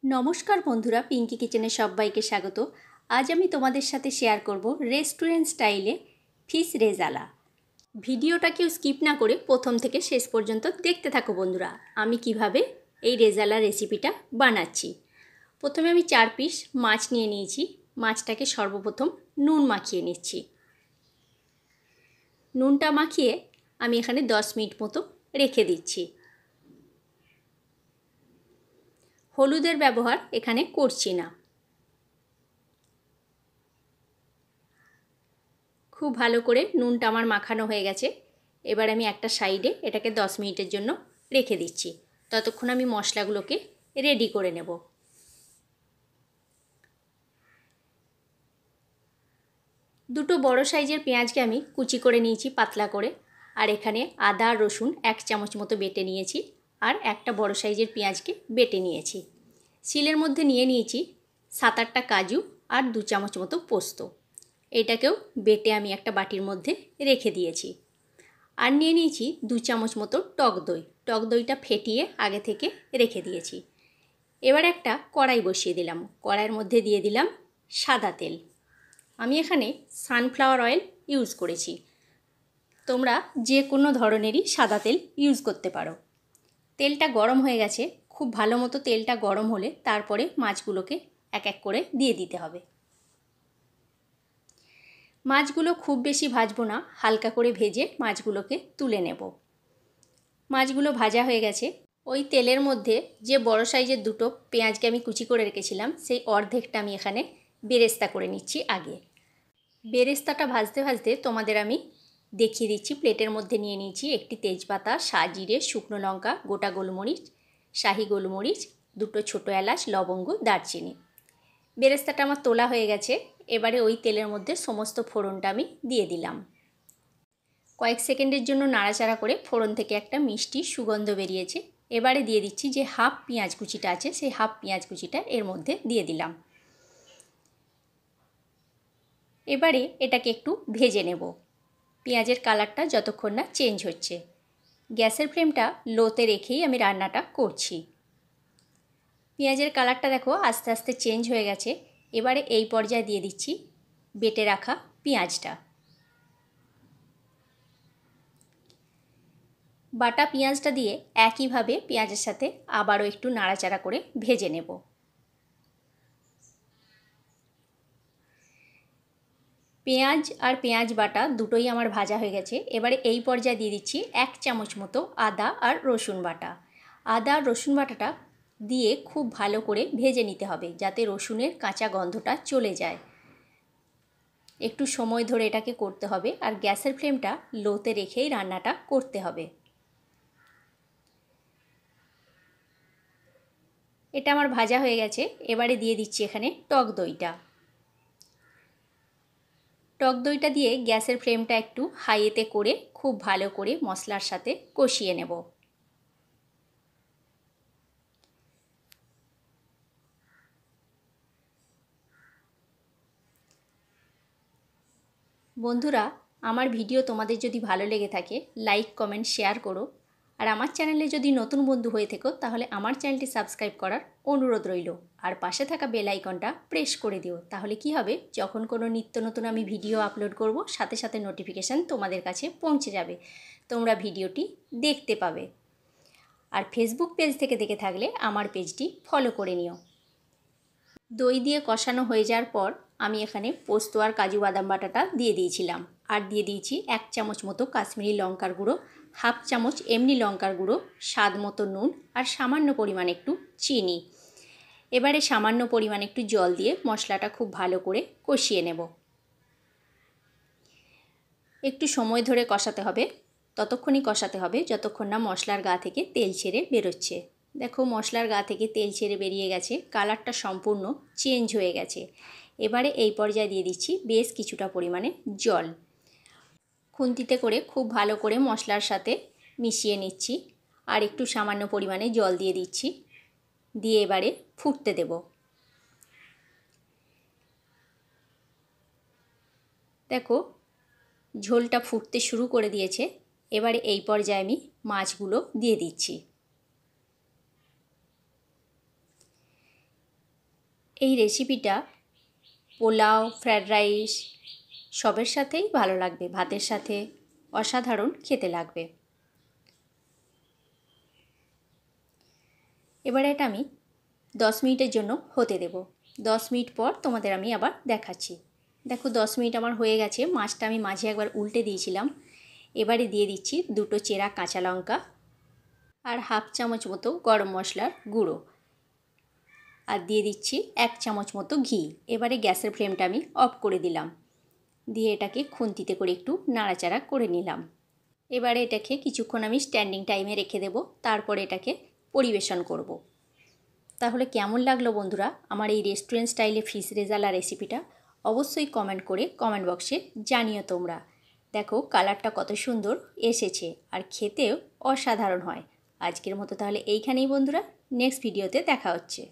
নমস্কার বন্ধুরা, পিঙ্কি কিচেনে সবাইকে স্বাগত। আজ আমি তোমাদের সাথে শেয়ার করব রেস্টুরেন্ট স্টাইলে ফিশ রেজালা। ভিডিওটা কেউ স্কিপ না করে প্রথম থেকে শেষ পর্যন্ত দেখতে থাকো বন্ধুরা, আমি কিভাবে এই রেজালা রেসিপিটা বানাচ্ছি। প্রথমে আমি 4 পিস মাছ নিয়ে নিয়েছি। মাছটাকে সর্বপ্রথম নুন মাখিয়ে নিচ্ছি। নুনটা মাখিয়ে আমি এখানে 10 মিনিট মতো রেখে দিচ্ছি। হলুদের ব্যবহার এখানে করছি না। খুব ভালো করে নুনটা আমার মাখানো হয়ে গেছে। এবার আমি একটা সাইডে এটাকে 10 মিনিটের জন্য রেখে দিচ্ছি। ততক্ষণ আমি মশলাগুলোকে রেডি করে নেব। দুটো বড় সাইজের পেঁয়াজকে আমি কুচি করে নিয়েছি পাতলা করে। আর এখানে আদা আর রসুন 1 চামচ মতো বেটে নিয়েছি। আর একটা বড় সাইজের পেঁয়াজকে বেটে নিয়েছি। শিলের মধ্যে নিয়ে নিয়েছি 7-8টা কাজু আর 2 চামচ মতো পোস্ত। এটাকেও বেটে আমি একটা বাটির মধ্যে রেখে দিয়েছি। আর নিয়ে নিয়েছি 2 চামচ মতো টক দই। টক দইটা ফেটিয়ে আগে থেকে রেখে দিয়েছি। এবার একটা কড়াই বসিয়ে দিলাম। কড়াইয়ের মধ্যে দিয়ে দিলাম সাদা তেল। আমি এখানে সানফ্লাওয়ার অয়েল ইউজ করেছি। তোমরা যে কোনো ধরনেরই সাদা তেল ইউজ করতে পারো। তেলটা গরম হয়ে গেছে। খুব ভালো মতো তেলটা গরম হলে তারপরে মাছগুলোকে এক এক করে দিয়ে দিতে হবে। মাছগুলো খুব বেশি ভাজবো না, হালকা করে ভেজে মাছগুলোকে তুলে নেব। মাছগুলো ভাজা হয়ে গেছে। ওই তেলের মধ্যে যে বড় সাইজের দুটো পেঁয়াজকে আমি কুচি করে রেখেছিলাম, সেই অর্ধেকটা আমি এখানে বেরেস্তা করে নিচ্ছি আগে। বেরেস্তাটা ভাজতে ভাজতে তোমাদের আমি দেখিয়ে দিচ্ছি। প্লেটের মধ্যে নিয়ে নিয়েছি একটি তেজপাতা, সাজিরে, শুকনো লঙ্কা, গোটা গোলমরিচ, শাহি গোলমরিচ, দুটো ছোটো এলাচ, লবঙ্গ, দারচিনি। বেরেস্তাটা আমার তোলা হয়ে গেছে। এবারে ওই তেলের মধ্যে সমস্ত ফোড়নটা আমি দিয়ে দিলাম। কয়েক সেকেন্ডের জন্য নাড়াচাড়া করে ফোড়ন থেকে একটা মিষ্টি সুগন্ধ বেরিয়েছে। এবারে দিয়ে দিচ্ছি যে হাফ পেঁয়াজ কুচিটা আছে, সেই হাফ পেঁয়াজ কুচিটা এর মধ্যে দিয়ে দিলাম। এবারে এটাকে একটু ভেজে নেব। পেঁয়াজের কালারটা যতক্ষণ না চেঞ্জ হচ্ছে। গ্যাসের ফ্লেমটা লোতে রেখেই আমি রান্নাটা করছি। পেঁয়াজের কালারটা দেখো আস্তে আস্তে চেঞ্জ হয়ে গেছে। এবারে এই পর্যায়ে দিয়ে দিচ্ছি বেটে রাখা পেঁয়াজটা। বাটা পেঁয়াজটা দিয়ে একইভাবে পেঁয়াজের সাথে আবারও একটু নাড়াচাড়া করে ভেজে নেব। পেঁয়াজ আর পেঁয়াজ বাটা দুটোই আমার ভাজা হয়ে গেছে। এবারে এই পর্যায়ে দিয়ে দিচ্ছি 1 চামচ মতো আদা আর রসুন বাটা। আদা আর রসুন বাটাটা দিয়ে খুব ভালো করে ভেজে নিতে হবে, যাতে রসুনের কাঁচা গন্ধটা চলে যায়। একটু সময় ধরে এটাকে করতে হবে। আর গ্যাসের ফ্লেমটা লোতে রেখেই রান্নাটা করতে হবে। এটা আমার ভাজা হয়ে গেছে। এবারে দিয়ে দিচ্ছি এখানে টক দইটা। টক দইটা দিয়ে গ্যাসের ফ্লেমটা একটু হাইতে করে খুব ভালো করে মশলার সাথে কষিয়ে নেব। বন্ধুরা, আমার ভিডিও তোমাদের যদি ভালো লেগে থাকে লাইক, কমেন্ট, শেয়ার করো। আর আমার চ্যানেলে যদি নতুন বন্ধু হয়ে থেকো তাহলে আমার চ্যানেলটি সাবস্ক্রাইব করার অনুরোধ রইল। আর পাশে থাকা বেল আইকনটা প্রেস করে দিও। তাহলে কি হবে, যখন কোনো নিত্য নতুন আমি ভিডিও আপলোড করব সাথে সাথে নোটিফিকেশান তোমাদের কাছে পৌঁছে যাবে। তোমরা ভিডিওটি দেখতে পাবে। আর ফেসবুক পেজ থেকে দেখে থাকলে আমার পেজটি ফলো করে নিও। দই দিয়ে কষানো হয়ে যাওয়ার পর আমি এখানে পোস্ত আর কাজু বাদাম বাটাটা দিয়ে দিয়েছিলাম। আর দিয়ে দিয়েছি 1 চামচ মতো কাশ্মীরি লঙ্কার গুঁড়ো, হাফ চামচ এমনি লঙ্কার গুঁড়ো, স্বাদ মতো নুন আর সামান্য পরিমাণ একটু চিনি। এবারে সামান্য পরিমাণ একটু জল দিয়ে মশলাটা খুব ভালো করে কষিয়ে নেব। একটু সময় ধরে কষাতে হবে। ততক্ষণই কষাতে হবে যতক্ষণ না মশলার গা থেকে তেল ছেড়ে বেরোচ্ছে। দেখো মশলার গা থেকে তেল ছেড়ে বেরিয়ে গেছে, কালারটা সম্পূর্ণ চেঞ্জ হয়ে গেছে। এবারে এই পর্যায়ে দিয়ে দিচ্ছি বেশ কিছুটা পরিমাণে জল। খুন্তিতে করে খুব ভালো করে মশলার সাথে মিশিয়ে নিচ্ছি। আর একটু সামান্য পরিমাণে জল দিয়ে দিচ্ছি। দিয়ে এবারে ফুটতে দেব। দেখো ঝোলটা ফুটতে শুরু করে দিয়েছে। এবারে এই পর্যায়ে আমি মাছগুলো দিয়ে দিচ্ছি। এই রেসিপিটা পোলাও, ফ্রায়েড রাইস সবের সাথেই ভালো লাগবে, ভাতের সাথে অসাধারণ খেতে লাগবে। এবারে এটা আমি 10 মিনিটের জন্য হতে দেব। 10 মিনিট পর তোমাদের আমি আবার দেখাচ্ছি। দেখো 10 মিনিট আমার হয়ে গেছে। মাছটা আমি মাঝে একবার উল্টে দিয়েছিলাম। এবারে দিয়ে দিচ্ছি 2টো চেরা কাঁচা লঙ্কা আর হাফ চামচ মতো গরম মশলার গুঁড়ো, আর দিয়ে দিচ্ছি 1 চামচ মতো ঘি। এবারে গ্যাসের ফ্লেমটা আমি অফ করে দিলাম, দিয়ে এটাকে খুন্তিতে করে একটু নাড়াচাড়া করে নিলাম। এবারে এটাকে কিছুক্ষণ আমি স্ট্যান্ডিং টাইমে রেখে দেব, তারপরে এটাকে পরিবেশন করব। তাহলে কেমন লাগলো বন্ধুরা আমার এই রেস্টুরেন্ট স্টাইলে ফিশ রেজালা রেসিপিটা? অবশ্যই কমেন্ট করে কমেন্ট বক্সে জানিও তোমরা। দেখো কালারটা কত সুন্দর এসেছে আর খেতেও অসাধারণ হয়। আজকের মতো তাহলে এইখানেই বন্ধুরা, নেক্সট ভিডিওতে দেখা হচ্ছে।